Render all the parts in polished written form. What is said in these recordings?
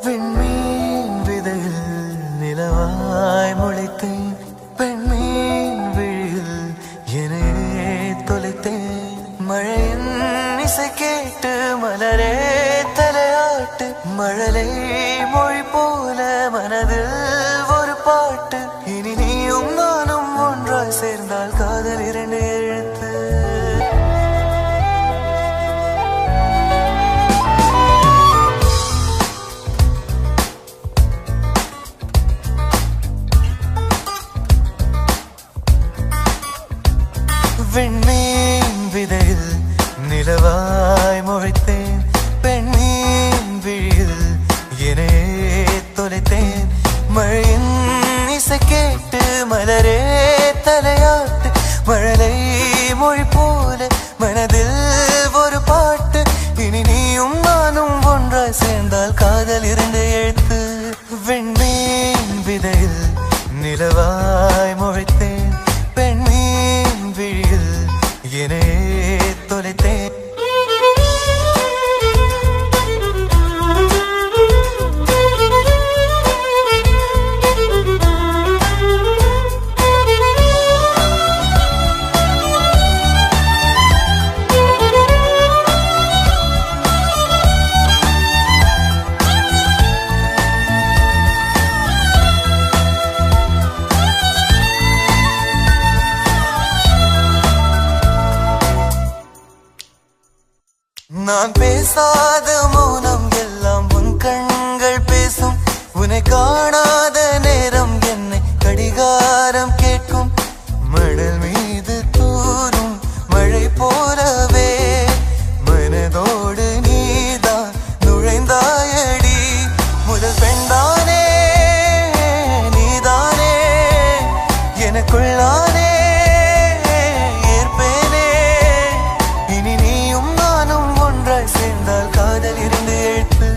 விண்மீன் விதையில் நிலவாய் முளைத்தேன், பெண்மீன் விழியில் என்னையே தொலைத்தேன். மழையின் இசை கேட்டு மலரே தலையாட்டு, மழலை மொழி போல மனதில் ஒரு பாட்டு. இனி நீயும் நானும் ஒன்றாய் சேர்ந்தால் காதல் இரண்டு எழுத்து. விண்மீன் விதையில் நிலவாய் முளைத்தேன், பெண்மீன் விழியில் என்னையே தொலைத்தேன். மழையின் இசை கேட்டு மலரே தலையாட்டு, மழலை மொழி போல மனதில் ஒரு பாட்டு. இனி நீயும் நானும் ஒன்றாய் சேர்ந்தால் காதல் இரண்டு எழுத்து. விண்மீன் விதையில் நிலவாய் முளைத்தேன், பெண்மீன் விழியில் என்னையே தொலைத்தேன். நான் பேசாத மௌனம் எல்லாம் உன் கண்கள் பேசும், உன்னை காணாத நேரம் என்னை கடிகாரம் கேட்கும். மணல் மீது தூரும் மழை போலவே மனதோடு நீதான் நுழைந்தாயடி. முதல் பெண்தானே நீதானே, எனக்குள்ளானே சேர்ந்தால் காதல் இரண்டு எழுத்து.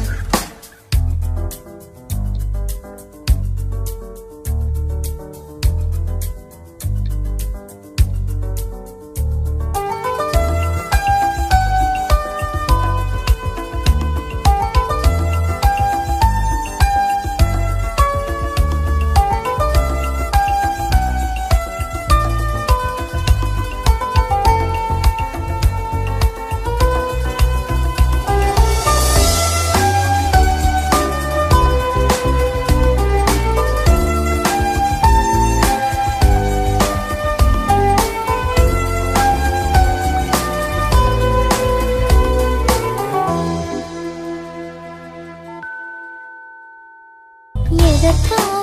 எதற்காக